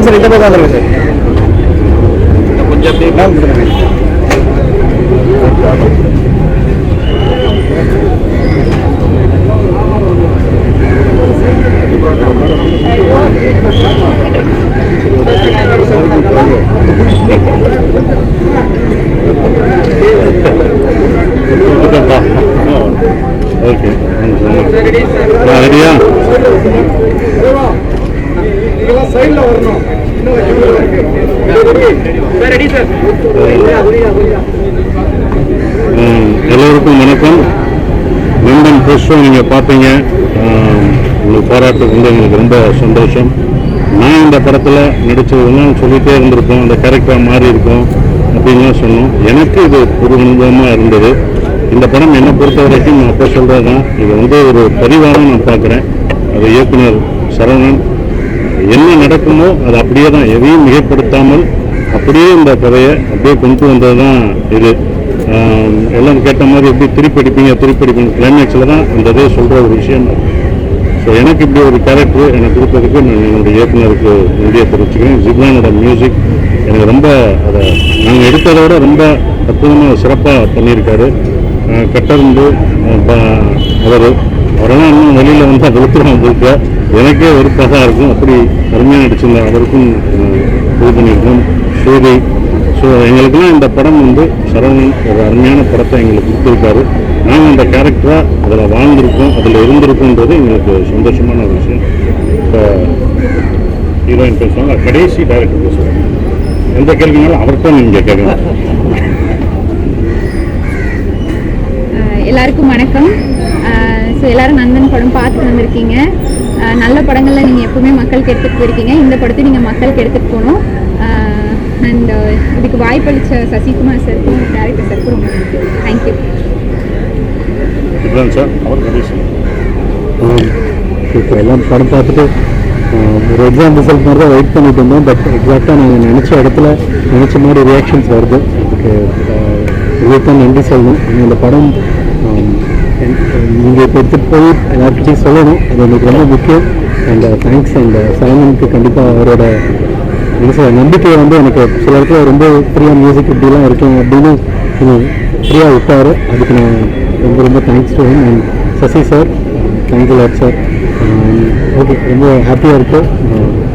Sir இந்த பக்கம் வந்துருங்க சார். கொஞ்சம் ஓகே ரெடியா? எல்லோருக்கும் வணக்கம். லண்டன் ப்ரெஸ் ஷோ நீங்கள் பார்த்தீங்க. உங்களுக்கு பாராட்டு வந்து எங்களுக்கு ரொம்ப சந்தோஷம். நான் இந்த படத்தில் நடித்ததுலாம் சொல்லிகிட்டே இருந்திருக்கோம், அந்த கேரக்டராக மாறி இருக்கும் அப்படின்லாம் சொன்னோம். எனக்கு இது புது அனுபவமாக இருந்தது. இந்த படம் என்னை பொறுத்த வரைக்கும் நான் அப்போ சொல்கிறது தான், இது வந்து ஒரு பதிவாக நான் பார்க்குறேன். அது இயக்குனர் சரவணன் என்ன நடக்குமோ அது அப்படியே தான், எதையும் மிகைப்படுத்தாமல் அப்படியே இந்த கதையை அப்படியே கொண்டு வந்தது தான் இது. எல்லாம் கேட்ட மாதிரி எப்படி திருப்படிப்பீங்க கிளைமேக்ஸில் தான் இந்த இதே சொல்கிற ஒரு விஷயம். ஸோ எனக்கு இப்படி ஒரு கேரக்டர் எனக்கு கொடுத்ததுக்கு நான் என்னுடைய இயக்குனருக்கு நன்றியை தெரிவிச்சுக்கிறேன். ஜிப்ரானோட மியூசிக் எனக்கு ரொம்ப அதை நாங்கள் எடுத்ததோட ரொம்ப அற்புதமாக சிறப்பாக பண்ணியிருக்காரு. கட்டருந்து அவரெல்லாம் இன்னும் வெளியில் வந்து வெளுத்துருவாங்க கொடுக்க எனக்கே வெறுப்பாக தான் இருக்கும். அப்படி அருமையாக நடிச்சிருந்தேன். அவருக்கும் இது பண்ணியிருக்கோம் ஸ்ரீதி. ஸோ எங்களுக்கெல்லாம் இந்த படம் வந்து சரவணன் ஒரு அருமையான படத்தை எங்களுக்கு கொடுத்துருக்காரு. நாங்கள் அந்த கேரக்டராக அதில் வாழ்ந்திருக்கோம், அதில் இருந்திருக்கோன்றது எங்களுக்கு சந்தோஷமான ஒரு விஷயம். இப்போ ஹீரோயின் பேசுவாங்க, கடைசி டைரக்டர் பேசுவாங்க. எந்த கேள்வினாலும் அவர்கிட்ட நீங்கள் கேட்கலாம். எல்லாருக்கும் வணக்கம். ஸோ எல்லோரும் நந்தன் படம் பார்த்துட்டு வந்திருக்கீங்க. நல்ல படங்களில் நீங்கள் எப்பவுமே மக்களுக்கு எடுத்துகிட்டு போயிருக்கீங்க. இந்த படத்தை நீங்கள் மக்களுக்கு எடுத்துகிட்டு போகணும். அண்ட் இதுக்கு வாய்ப்பளித்த சசிகுமார் சாருக்கும் டேரக்டர் சாருக்கும் ரொம்ப தேங்க்யூ. சார் அவர் கடைசி இப்போ எல்லாம் படம் பார்த்துட்டு ஒரு எக்ஸாம் ரிசல்ட் மாதிரி தான் வெயிட் பண்ணிட்டு இருந்தோம். பட் எக்ஸாக்டாக நாங்கள் நினச்ச இடத்துல நினச்ச மாதிரி ரியாக்ஷன்ஸ் வருது. அதுக்கு இதுதான் நன்றி சொல்லணும். ஆனால் இந்த படம் நீங்கள் இப்போ எடுத்துகிட்டு போய் எல்லாருக்கிட்டையும் சொல்லணும், அது எனக்கு ரொம்ப முக்கியம். And thanks. அண்ட் சரவணனுக்கு கண்டிப்பாக அவரோட நம்பிக்கையை வந்து எனக்கு சில இடத்துல ரொம்ப ஃப்ரீயாக மியூசிக் இப்படிலாம் இருக்கேன் அப்படின்னு ஃப்ரீயாக விட்டார். அதுக்கு நான் ரொம்ப ரொம்ப thanks to him. And Sasi sir, thank you lot sir. Okay, ரொம்ப ஹாப்பியாக இருக்குது.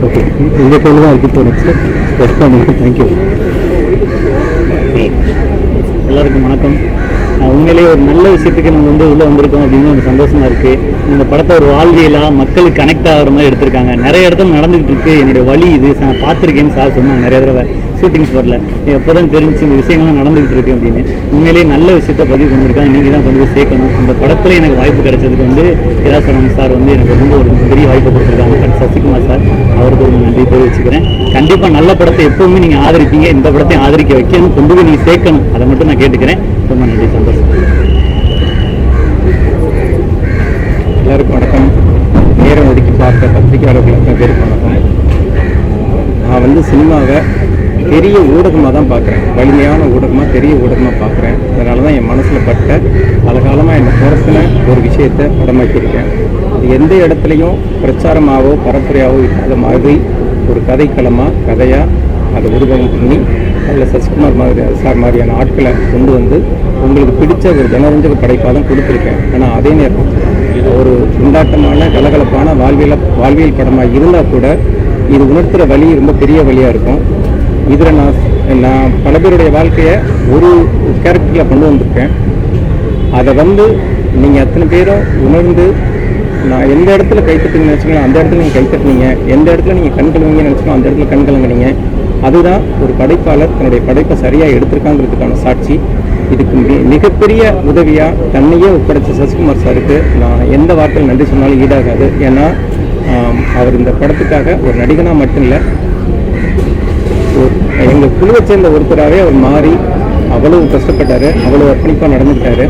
ஓகே, உங்கள் கையில் தான் இருக்குது. இப்போ நெக்ஸ்ட்டு ரெஸ்ட் பண்ணுங்கள். தேங்க்யூ. எல்லாருக்கும் வணக்கம். உண்மையிலேயே ஒரு நல்ல விஷயத்துக்கு நம்ம வந்து உள்ளே வந்திருக்கோம் அப்படின்னு ஒரு சந்தோஷமாக இருக்குது. இந்த படத்தை ஒரு வாழ்வியலாக மக்களுக்கு கனெக்ட் ஆகிற மாதிரி எடுத்திருக்காங்க. நிறைய இடத்துல நடந்துகிட்டு இருக்கு. என்னுடைய வழி இது நான் பார்த்துருக்கேன்னு சார் சொன்னாங்க. நிறைய தடவை ஷூட்டிங்ஸ் வரல, எப்போ தான் தெரிஞ்சு இந்த விஷயங்கள்லாம் நடந்துகிட்டு இருக்கு அப்படின்னு. உண்மையிலேயே நல்ல விஷயத்த பதிவு பண்ணியிருக்காங்க. நீங்கள் தான் கொண்டு போய் சேர்க்கணும். இந்த படத்தில் எனக்கு வாய்ப்பு கிடைச்சதுக்கு வந்து கிராசனம் சார் வந்து எனக்கு ரொம்ப ஒரு பெரிய வாய்ப்பை கொடுத்துருக்காங்க. சசிகுமார் சார், அவருக்கு ஒரு நன்றி தெரிவிச்சுக்கிறேன். கண்டிப்பாக நல்ல படத்தை எப்பவுமே நீங்கள் ஆதரிப்பீங்க. இந்த படத்தை ஆதரிக்க வைக்கணும், கொண்டு போய் நீங்கள் சேர்க்கணும். அதை மட்டும் நான் கேட்டுக்கிறேன். ரொம்ப நன்றி, சந்தோஷம். எல்லாருக்கும் வணக்கம். நேரம் ஒதுக்கி பார்க்க பத்திரிகையாளர்களுக்கு பேருக்கு வணக்கம். நான் வந்து சினிமாவை பெரிய ஊடகமாக தான் பார்க்குறேன். வலிமையான ஊடகமாக, பெரிய ஊடகமாக பார்க்குறேன். அதனால தான் என் மனசில் பட்ட பல காலமாக என்னை துரத்தின ஒரு விஷயத்தை படமாக்கியிருக்கேன். அது எந்த இடத்துலையும் பிரச்சாரமாகவோ பரப்புரையாகவோ இல்லாத மாதிரி ஒரு கதைக்களமாக, கதையாக அதை உருவகம் பண்ணி அதில் சசிகுமார் மாதிரியான ஆட்களை கொண்டு வந்து உங்களுக்கு பிடிச்ச ஒரு ஜனரஞ்சக படைப்பாக தான் கொடுத்துருக்கேன். ஆனால் அதே நேரம் ஒரு கொண்டாட்டமான கலகலப்பான வாழ்வியல் படமாக இருந்தால் கூட இது உணர்த்துகிற வழி ரொம்ப பெரிய வழியாக இருக்கும். இதில் நான் பல பேருடைய வாழ்க்கையை ஒரு கேரக்டரில் கொண்டு வந்திருக்கேன். அதை வந்து நீங்கள் அத்தனை பேரும் உணர்ந்து, நான் எந்த இடத்துல கைத்தட்டுங்கன்னு நினச்சிங்களோ அந்த இடத்துல நீங்கள் கைத்தட்டுனீங்க, எந்த இடத்துல நீங்கள் கண் கழுவுங்கன்னு நினச்சிங்களோ அந்த இடத்துல கண் கலங்குனீங்க. அதுதான் ஒரு படைப்பாளர் தன்னுடைய படைப்பை சரியாக எடுத்திருக்காங்கிறதுக்கான சாட்சி. இதுக்கு மிகப்பெரிய உதவியாக தன்னையே ஒப்படைச்ச சசிகுமார் சாருக்கு நான் எந்த வார்த்தையில் நன்றி சொன்னாலும் ஈடாகாது. ஏன்னா அவர் இந்த படத்துக்காக ஒரு நடிகனாக மட்டும் இல்லை, எங்கள் குழுவை சேர்ந்த ஒருத்தராகவே அவர் மாறி அவ்வளவு கஷ்டப்பட்டார், அவ்வளோ அர்ப்பணிப்பாக நடந்துக்கிட்டாரு.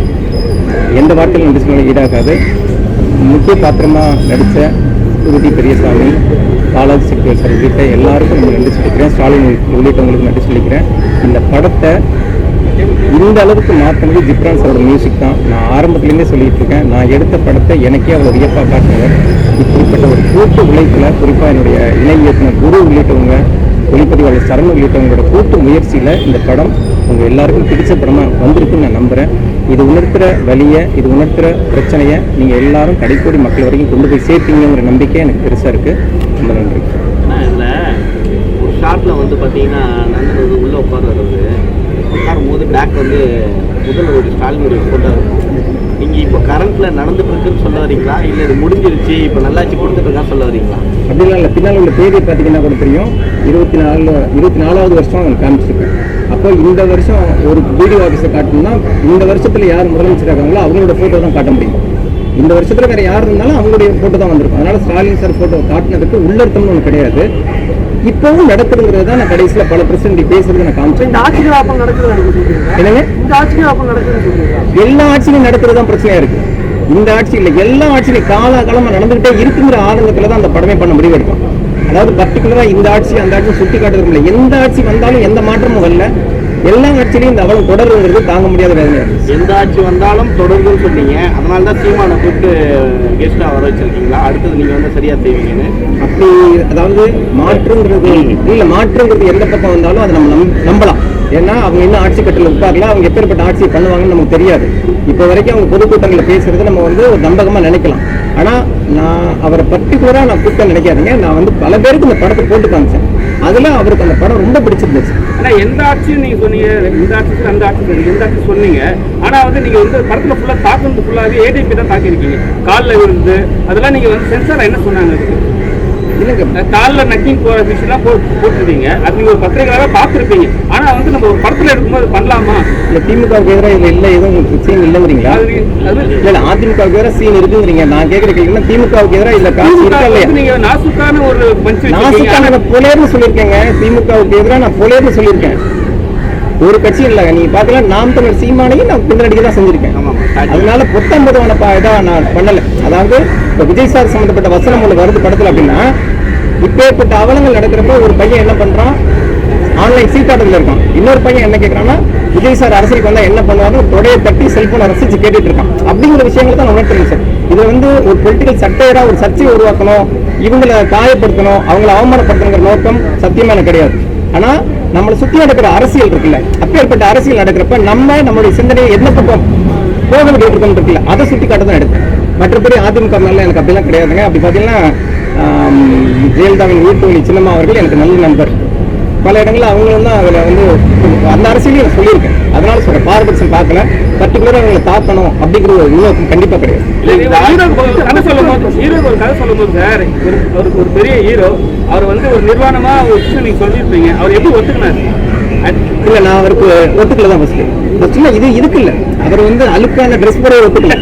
எந்த வார்த்தையில் நன்றி சொன்னாலும் ஈடாகாது. முக்கிய பாத்திரமாக நடித்த உறுதி பெரியசாமி, பாலாஜி சிக்கல் சார் உள்ளிட்ட எல்லாருக்கும் நம்ம நன்றி சொல்லிக்கிறேன். ஸ்டாலின் உள்ளிட்டவங்களுக்கு நன்றி சொல்லிக்கிறேன். இந்த படத்தை இந்த அளவுக்கு மாற்றினது ஜிப்ரான் சாரோட மியூசிக் தான். நான் ஆரம்பத்துலேருந்தே சொல்லிட்டு இருக்கேன், நான் எடுத்த படத்தை எனக்கே அவ்வளோ வியப்பாக காட்டினவர். இப்படிப்பட்ட ஒரு கூட்டு உழைப்பில் குறிப்பாக என்னுடைய இணை இயக்குனர் குரு உள்ளிட்டவங்க, ஒளிப்பதிவாளர் சரண் உள்ளிட்டவங்களோட கூட்டு முயற்சியில் இந்த படம் உங்கள் எல்லாருக்கும் பிடிச்ச படமாக வந்திருக்குன்னு நான் நம்புகிறேன். இது உணர்த்துற வழியை, இது உணர்த்துற பிரச்சனையை நீங்கள் எல்லாரும் கடைக்கோடி மக்கள் வரைக்கும் கொண்டு போய் சேர்ப்பீங்கிற நம்பிக்கை எனக்கு பெருசாக இருக்குது. ரொம்ப நன்றி. ஆனால் இதில் ஒரு ஷார்ட்டில் வந்து பார்த்தீங்கன்னா நந்தன் வந்து உள்ளே உட்காருறது, உட்காரும் போது பேக் வந்து முதல்ல ஒரு ஸ்டாலின் ஒரு ஃபோட்டோ இருக்கும். நீங்கள் இப்போ கரண்ட்டில் நடந்துட்டு இருக்குன்னு சொல்ல வரீங்களா, இல்லை இது முடிஞ்சிருச்சு இப்போ நல்லாச்சு கொடுத்துட்டு சொல்ல வரீங்களா? அப்படிலாம் இல்லை. பின்னால் உள்ள தேதி பார்த்தீங்கன்னா கூட தெரியும், 24வது வருஷம் அவங்க காமிச்சிருக்கேன். அப்போ இந்த வருஷம் ஒரு வீடியோ ஆஃபீஸை காட்டணும்னா இந்த வருஷத்தில் யார் முதலமைச்சர் இருக்காங்களோ அவங்களோட ஃபோட்டோ தான் காட்ட முடியும். இந்த வருஷத்தில் வேறு யார் இருந்தாலும் அவங்களுடைய ஃபோட்டோ தான் வந்திருக்கும். அதனால் ஸ்டாலின் சார் ஃபோட்டோ காட்டினதுக்கு உள்ளர்த்தம்னு ஒன்று கிடையாது. இப்போவும் நடக்குதுங்கிறது தான் நான் கடைசியில் பல பிரச்சனை பேசுறது நான் காமிச்சேன். என்னங்க, எல்லா ஆட்சியிலும் நடக்கிறது தான் பிரச்சனையா இருக்கு. இந்த ஆட்சி இல்லை, எல்லா ஆட்சியிலும் காலகாலமாக நடந்துகிட்டே இருக்குங்கிற ஆதங்கத்தில் தான் அந்த படமே பண்ண முடிவு எடுக்கும். அதாவது பர்டிகுலராக இந்த ஆட்சி அந்த ஆட்சி சுட்டி காட்டுறது இல்லை. எந்த ஆட்சி வந்தாலும் எந்த மாற்றமும் வரல, எல்லா ஆட்சியிலையும் இந்த அவலம் தொடருங்கிறது தாங்க முடியாத வேதனை. எந்த ஆட்சி வந்தாலும் தொடருதுன்னு சொன்னீங்க, அதனால தான் சீமானை கூப்பிட்டு கெஸ்ட்டாக வர வச்சிருக்கீங்களா? அடுத்தது நீங்கள் வந்து சரியாக செய்வீங்கன்னு அப்படி. அதாவது மாற்றுங்கிறது இல்லை, மாற்றுங்கிறது எந்த பக்கம் வந்தாலும் அதை நம்ம நம்பலாம். ஏன்னா அவங்க இன்னும் ஆட்சி கட்டில் உட்காரல, அவங்க எப்பேற்பட்ட ஆட்சியை பண்ணுவாங்கன்னு நமக்கு தெரியாது. இப்போ வரைக்கும் அவங்க பொதுக்கூட்டங்களில் பேசுறது நம்ம வந்து ஒரு நம்பகமாக நினைக்கலாம். ஆனால் நான் அவரை பர்டிகுலராக நான் கூப்பிட்டு நினைக்காதீங்க. நான் வந்து பல பேருக்கு இந்த படத்தை போட்டு காமிச்சேன். அதில் அவருக்கு அந்த படம் ரொம்ப பிடிச்சிருந்துச்சு. ஆனால் எந்த ஆட்சியும் நீங்கள் சொன்னீங்க, இந்த ஆட்சி அந்த ஆட்சி எந்த ஆட்சி சொன்னீங்க. ஆனால் வந்து நீங்கள் வந்து படத்தில் ஃபுல்லாக தாக்குறது ஃபுல்லாகவே ஏடிபி தான் தாக்கியிருக்கீங்க. காலில் விழுந்து அதெல்லாம் நீங்கள் வந்து சென்சார் என்ன சொன்னாங்க? இல்லைங்க, காலில் நக்கிங் போகிற விஷயம்லாம் போட்டுருக்கீங்க. அது நீங்கள் ஒரு பத்திரிகையாக பார்த்துருப்பீங்க. ஆனால் வந்து நம்ம ஒரு படத்தில் எடுக்கும்போது பண்ணலாமா? இல்லை, திமுகவுக்கு எதிராக இதில் இல்லை, எதுவும் சீன் இல்லைங்கிறீங்களா? இல்லை, அதிமுகவுக்கு எதிராக சீன் இருக்குங்கிறீங்க. நான் கேட்குற கேட்குறேன், திமுகவுக்கு எதிராக இல்லை காசு இருக்கா இல்லையா? நீங்கள் நாசுக்கான ஒரு நாசுக்கான பொலேர்னு சொல்லியிருக்கேங்க. திமுகவுக்கு எதிராக நான் பொலேர்னு சொல்லியிருக்கேன். ஒரு கட்சி இல்லை, நீங்க பாக்கலாம், நாம் தமிழர் சீமானையும் நான் பின்னடிக்க தான் செஞ்சிருக்கேன். அதனால பொத்தம்பதுவான இதாக நான் பண்ணல. அதாவது இப்போ விஜய் சார் சம்பந்தப்பட்ட வசனம் ஒன்று வருது படத்துல அப்படின்னா, இப்பேற்பட்ட அவலங்கள் நடக்கிறப்ப ஒரு பையன் என்ன பண்றான், ஆன்லைன் சீட்டாட்டத்தில் இருக்கான். இன்னொரு பையன் என்ன கேட்கறான்னா, விஜய் சார் அரசியலுக்கு வந்தா என்ன பண்ணுவாங்க, தொடையை தட்டி செல்போனை ரசிச்சு கேட்டுட்டு இருக்கான். அப்படிங்கிற விஷயங்களை தான் உணர்த்துறேன் சார். இது வந்து ஒரு பொலிட்டிக்கல் சட்டையரா ஒரு சர்ச்சையை உருவாக்கணும், இவங்களை காயப்படுத்தணும், அவங்களை அவமானப்படுத்தணுங்கிற நோக்கம் சத்தியமா எனக்கு கிடையாது. ஆனா நம்மளை சுத்தி நடக்கிற அரசியல் இருக்குல்ல, அப்பேற்பட்ட அரசியல் நடக்கிறப்ப நம்மளுடைய சிந்தனையை என்ன பக்கம் போக வேண்டியிருக்கோம் இருக்குல்ல, அதை சுட்டி காட்ட தான் எடுத்தேன். மற்றபடி அதிமுக மேல எனக்கு அப்படிலாம் கிடையாதுங்க. அப்படி பார்த்தீங்கன்னா ஜெயலலிதாவின் வீட்டு சின்னம்மா அவர்கள் எனக்கு நல்ல நண்பர். பல இடங்களில் அவங்களும் தான் அதில் வந்து அந்த அரசியலையும் சொல்லியிருக்கேன். அதனால சொல்ற பாரபட்சம் பார்க்கல, பர்டிகுலராக அவங்களை தாக்கணும் அப்படிங்கிற ஒரு நோக்கம் கண்டிப்பாக கிடையாது. கதை சொல்லும் போது சார், ஒரு பெரிய ஹீரோ, அவர் வந்து ஒரு நிர்வாணமா ஒரு விஷயம் நீங்க சொல்லியிருப்பீங்க, அவர் எப்படி ஒத்துக்கினாரு? இல்லை, நான் அவருக்கு ஒத்துக்கல தான் ஃபர்ஸ்ட்ல. இது இதுக்கு இல்லை, அவர் வந்து அழுக்கான ட்ரெஸ் போட ஒத்துக்கல.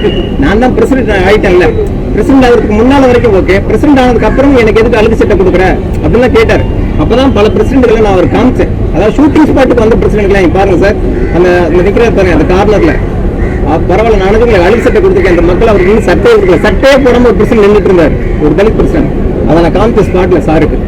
நான் தான் பிரசிடென்ட் ஆயிட்டேன்ல, பிரசிடென்ட் ஆகிறதுக்கு முன்னால வரைக்கும் ஓகே, பிரசிடென்ட் ஆனதுக்கு அப்புறம் எனக்கு எதுக்கு அழுக்கு சட்டை கொடுக்குற அப்படின்லாம் கேட்டார். அப்பதான் பல பிரசிடென்ட்களை நான் அவர் காமிச்சேன். அதாவது ஷூட்டிங் ஸ்பாட்டுக்கு வந்த பிரசிடென்ட்லாம் பாருங்க சார், அந்த நிற்கிறார் பாருங்க அந்த கார்னர்ல, பரவாயில்ல நானும் அழுக்கு சட்டை கொடுத்துருக்கேன். அந்த மக்கள் அவருக்கு இன்னும் சட்டையே கொடுக்கல, சட்டையே போடாம ஒரு பிரசிடென்ட் நின்றுட்டு இருந்தார், ஒரு தலித் பிரசிடென்ட். அதை நான் காமிச்ச ஸ்பாட்ல சாருக்கு.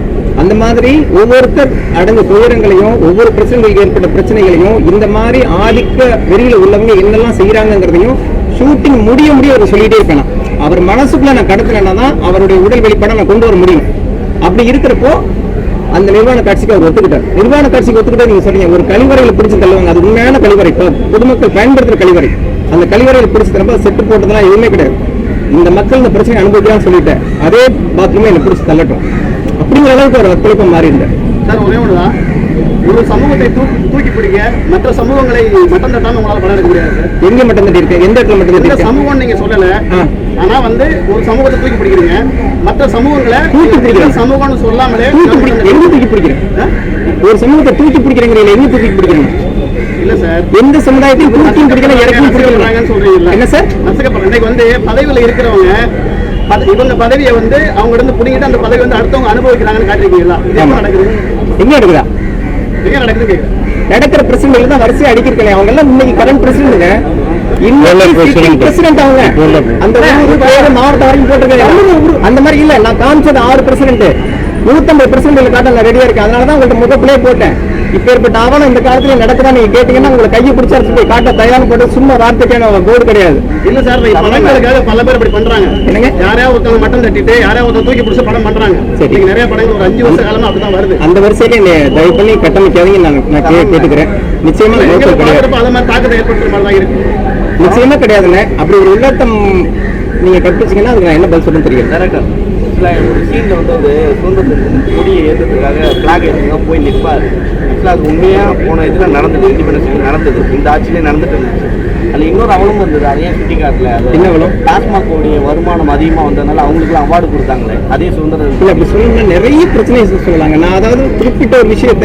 அந்த மாதிரி ஒவ்வொருத்தர் அடங்கு துயரங்களையும், ஒவ்வொரு பிரச்சனைகளுக்கு ஏற்பட்ட பிரச்சனைகளையும், இந்த மாதிரி ஆதிக்க வெறியில உள்ளவங்க என்னெல்லாம் செய்யறாங்கிறதையும் ஷூட்டிங் முடிய அவர் சொல்லிட்டே இருப்பேன். அவர் மனசுக்குள்ள நான் கடத்தினா தான் அவருடைய உடல் வெளிப்பாடை நான் கொண்டு வர முடியும். அப்படி இருக்கிறப்போ அந்த நிர்வாண காட்சிக்கு அவர் ஒத்துக்கிட்டார். நிர்வாண காட்சிக்கு ஒத்துக்கிட்டா நீங்க சொன்னீங்க, ஒரு கழிவறையில பிடிச்சு தள்ளுவாங்க, அது உண்மையான கழிவறை, பொதுமக்கள் பயன்படுத்துற கழிவறை. அந்த கழிவறையில பிடிச்சு தரப்ப செட்டு போட்டதெல்லாம் எதுவுமே கிடையாது. இந்த மக்கள் இந்த பிரச்சனை அனுபவிக்கலாம்னு சொல்லிட்டேன். அதே பாத்ரூமே என்ன பிடிச்சு தள்ளட்டும் அப்படிங்கிற அளவுக்கு ஒரு குழப்பம் மாறி இருந்தார் சார். ஒரே ஒன்றுதான், ஒரு சமூகத்தை தூக்கி பிடிக்க மற்ற சமூகங்களை மட்டம் தட்டான்னு உங்களால் படம் எடுக்க முடியாது சார். எங்க மட்டம் தட்டி இருக்கு, எந்த இடத்துல மட்டம் தட்டி சமூகம் நீங்க சொல்லல. ஆனா வந்து ஒரு சமூகத்தை தூக்கி பிடிக்கிறீங்க, மற்ற சமூகங்களை தூக்கி பிடிக்கிற சமூகம்னு சொல்லாமலே எங்க தூக்கி பிடிக்கிறேன். ஒரு சமூகத்தை தூக்கி பிடிக்கிறீங்க, எங்க தூக்கி பிடிக்கிறீங்க? இல்ல சார், எந்த சமுதாயத்தையும் தூக்கி பிடிக்கல, இறக்கி பிடிக்கிறாங்கன்னு சொல்றீங்களா? என்ன சார் நசுக்கப்படுறேன். இன்னைக்கு வந்து பதவியில இருக்கிறவங்க இவங்க பதவியை வந்து அவங்க இருந்து பிடிங்கிட்டு அந்த பதவி வந்து அடுத்தவங்க அனுபவிக்கிறாங்கன்னு காட்டிருக்கீங்களா? நடக்குது எங்க நடக்குதா? எங்க நடக்குது? நடக்கிற பிரசிடென்ட் தான் வரிசையா அடிக்கிறீங்க. அவங்க எல்லாம் இன்னைக்கு கரண்ட் பிரசிடென்ட்ங்க, பிரசிடென்ட் அவங்க அந்த மாவட்ட வரைக்கும் போட்டிருக்காங்க. அந்த மாதிரி இல்ல, நான் காமிச்சது 6 பிரசிடென்ட், 150 பிரசிடென்ட் காட்ட நான் ரெடியா இருக்கேன். அதனாலதான் உங்கள்ட்ட முகப்பிலே போட்டேன். இப்பேற்பட்ட ஆவணம் இந்த காலத்துல நடக்குதா நீங்க கேட்டீங்கன்னா உங்களை கையை பிடிச்சா போய் காட்ட தயாரம் போட்டு சும்மா வார்த்தைக்கான போர்டு கிடையாது. இல்ல சார், படங்களுக்காக பல பேர் இப்படி பண்றாங்க. என்னங்க, யாரையா ஒருத்தவங்க மட்டம் தட்டிட்டு யாரையா ஒருத்தர் தூக்கி பிடிச்ச படம் பண்றாங்க. சரி, நிறைய படங்கள் ஒரு 5 வருஷ காலமா அப்படிதான் வருது. அந்த வரிசையில தயவு பண்ணி கட்டமைக்காதீங்க நான் கேட்டுக்கிறேன். நிச்சயமா அது மாதிரி தாக்கத்தை ஏற்படுத்துற மாதிரி தான் இருக்கு. நிச்சயமா கிடையாதுங்க. அப்படி ஒரு உள்ளத்தம் நீங்க கற்பிச்சீங்கன்னா அதுக்கு நான் என்ன பதில் சொல்லணும்னு தெரியும். ஒரு சீன்ல வந்து ஒரு சுதந்திரத்துக்கு கொடியை ஏற்றதுக்காக பிளாக் ஏற்றுங்க போய் நிற்பாரு. அது உண்மையா போன இதுல நடந்தது, இண்டிபெண்டன்ஸ் நடந்தது, இந்த ஆட்சியிலே நடந்துட்டு இருந்துச்சு. அதுல இன்னொரு அவலம் இருந்தது, அதையே சுட்டி காட்டல. என்ன அவலம்? டாஸ்மாக் உடைய வருமானம் அதிகமா வந்ததுனால அவங்களுக்கு அவார்டு கொடுத்தாங்களே, அதே சுதந்திரம் இல்ல. அப்படி சொல்லணும்னா நிறைய பிரச்சனை சொல்லலாங்க. நான் அதாவது குறிப்பிட்ட ஒரு விஷயத்த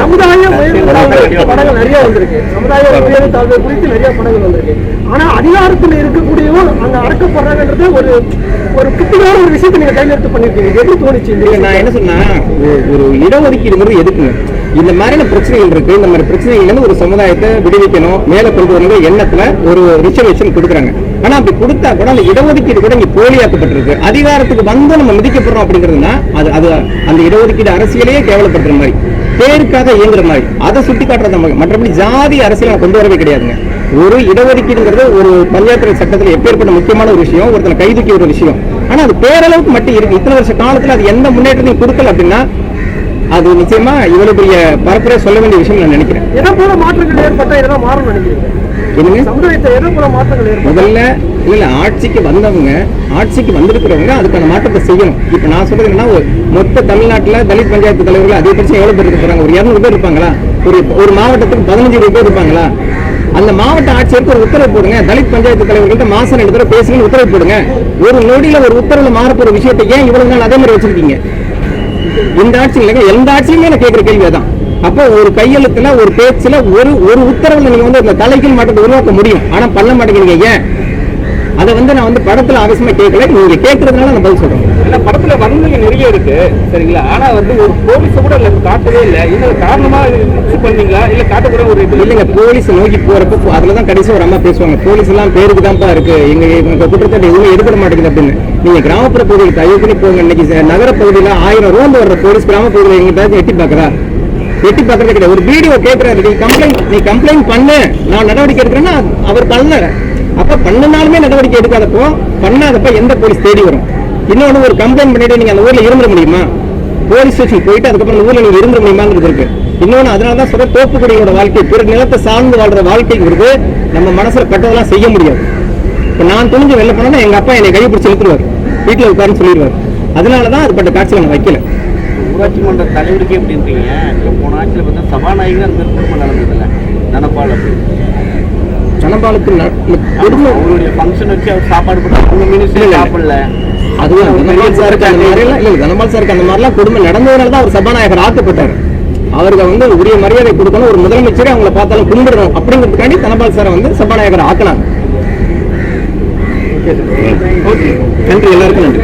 சமுதாயம் படங்கள் நிறைய வந்திருக்கு. சமுதாய உயர்வு குறித்து நிறைய படங்கள் வந்திருக்கு. ஆனா அதிகாரத்தில் இருக்கக்கூடியவோ அங்க அடக்கப்படுறாங்கன்றது ஒரு ஒரு கிட்டியான ஒரு விஷயத்தை நீங்க கையில் எடுத்து பண்ணிருக்கீங்க. எப்படி தோணுச்சு? நான் என்ன சொன்னா, ஒரு இடஒதுக்கீடுங்கிறது எதுக்குங்க? இந்த மாதிரியான பிரச்சனைகள் இருக்கு. இந்த மாதிரி பிரச்சனைகள் ஒரு சமுதாயத்தை விடுவிக்கணும், மேல கொண்டு வரணும் எண்ணத்துல ஒரு ரிசர்வேஷன் கொடுக்குறாங்க. ஆனா அப்படி கொடுத்தா கூட அந்த இடஒதுக்கீடு கூட இங்க போலியாக்கப்பட்டிருக்கு. அதிகாரத்துக்கு வந்து நம்ம மிதிக்கப்படுறோம் அப்படிங்கிறதுனா அது அந்த இடஒதுக்கீடு அரசியலையே கேவலப்படுத்துற மாதிரி, பேருக்காக இயங்குற மாதிரி, அதை சுட்டி காட்டுறது. மற்றபடி ஜாதி அரசியலை கொண்டு வரவே கிடையாதுங்க. ஒரு இடஒதுக்கீடுங்கிறது ஒரு பஞ்சாயத்து சட்டத்தில் எப்பேற்பட்ட முக்கியமான ஒரு விஷயம், ஒருத்தனை கைதுக்கி ஒரு விஷயம். ஆனா அது பேரளவுக்கு மட்டும் இருக்கு. இத்தனை வருஷ காலத்துல அது எந்த முன்னேற்றத்தையும் கொடுக்கல அப்படின்னா அது நிச்சயமா இவ்வளவு பெரிய பரப்புரை சொல்ல வேண்டிய விஷயம் நான் நினைக்கிறேன். எதை போல மாற்றங்கள் ஏற்பட்டா இதெல்லாம் மாறும் நினைக்கிறீங்க? என்னங்க, சமுதாயத்தை எதை போல மாற்றங்கள் முதல்ல இல்ல ஆட்சிக்கு வந்தவங்க, ஆட்சிக்கு வந்திருக்கிறவங்க அதுக்கான மாற்றத்தை செய்யணும். இப்ப நான் சொல்றது என்னன்னா, மொத்த தமிழ்நாட்டுல தலித் பஞ்சாயத்து தலைவர்கள் அதிகபட்சம் எவ்வளவு பேர் இருக்க போறாங்க? ஒரு 200 பேர் இருப்பாங்களா? ஒரு மாவட்டத்துக்கு 15 பேர் இருப்பாங்களா? அந்த மாவட்ட ஆட்சியருக்கு ஒரு உத்தரவு போடுங்க. தலித் பஞ்சாயத்து தலைவர்கள்ட்ட மாசம் 2 தடவை பேசுங்கன்னு உத்தரவு போடுங்க. ஒரு நொடியில ஒரு உத்தரவுல மாறப்போற விஷயத்தை ஏன் இவ்வளவு நாள் அதே மாதிரி வச்சிருக்கீங்க? இந்த ஆட்சி இல்லைங்க, எந்த ஆட்சியுமே நான் கேட்கிற கேள்விதான். அப்போ ஒரு கையெழுத்துல ஒரு பேச்சுல ஒரு உத்தரவுல நீங்க வந்து இந்த தலைகீழ் மாற்றத்தை உருவாக்க முடியும். ஆனா பண்ண மாட்டேங்கிறீங்க. ஏன்? அதை நான் படத்துல அவசியமா கேட்கல, நீங்க கேட்கறதுனால நான் பதில் சொல்றேன். படத்துல வன்முறை நிறைய இருக்கு, சரிங்களா? ஆனா ஒரு போலீஸ கூட காட்டவே இல்லை. என்ன காரணமா பண்ணீங்களா இல்ல காட்டக்கூட ஒரு இல்லைங்க, போலீஸ் நோக்கி போறப்போ அதுலதான் கடைசி ஒரு அம்மா பேசுவாங்க, போலீஸ் எல்லாம் பேருக்கு தான்ப்பா இருக்கு, எங்க குற்றச்சாட்டு எதுவுமே எடுக்க மாட்டேங்குது அப்படின்னு. நீங்க கிராமப்புற பகுதியில் தயவு பண்ணி போங்க. இன்னைக்கு நகர பகுதியில 1000 ரோந்து வர்ற போலீஸ் கிராம பகுதியில் எங்கிட்ட எட்டி பாக்குறா? எட்டி பாக்குறது கிடையாது. ஒரு வீடியோ கேட்கிறாரு, நீ கம்ப்ளைண்ட் பண்ணு, நான் நடவடிக்கை எடுக்கிறேன்னா அவர் பண்ணல. அப்ப பண்ணனாலுமே நடவடிக்கை எடுக்காதப்போ, பண்ணாதப்ப எந்த போலீஸ் தேடி வரும்? இன்னொன்னு, ஒரு கம்ப்ளைண்ட் பண்ணிட்டு நீங்க அந்த ஊர்ல இருந்துட முடியுமா? போலீஸ் ஸ்டேஷன் போயிட்டு அதுக்கப்புறம் அந்த ஊர்ல நீங்க இருந்துட முடியுமாங்கிறது இருக்கு. இன்னொன்னு, அதனாலதான் சொல்ற தோப்புக்குடியோட வாழ்க்கை, பிற நிலத்தை சார்ந்து வாழ்ற வாழ்க்கைங்கிறது நம்ம மனசுல பட்டதெல்லாம் செய்ய முடியாது. இப்ப நான் துணிஞ்சு வெளில போனா எங்க அப்பா என்னை கையை பிடிச்சி இழுத்துருவார், வீட்டுல உட்காருன்னு சொல்லிடுவார். அதனாலதான் அதுபட்ட காட்சியில நான் வைக்கல. ஊராட்சி மன்ற தலைவருக்கே எப்படின்றீங்க? போன ஆட்சியில் பார்த்தா சபாநாயகர் நிறுத்தம் நடந்ததில்ல தனபால். தனபாலுக்கு அவருடைய ஃபங்க்ஷன் வச்சு அவர் சாப்பாடு போட்டு அவங்க மினிஸ்டர் சாப்பிடல. அதுவும் தனபால் சாருக்கு அந்த மாதிரிலாம் இல்லை. தனபால் சாருக்கு அந்த மாதிரிலாம் கொடுமை நடந்ததுனால தான் அவர் சபாநாயகர் ஆக்கப்பட்டார். அவருக்கு உரிய மரியாதை கொடுக்கணும், ஒரு முதலமைச்சரே அவங்களை பார்த்தாலும் கும்பிடணும் அப்படிங்கிறதுக்காண்டி தனபால் சாரை சபாநாயகர் ஆக்கினாங்க. நன்றி, எல்லாருக்கும் நன்றி.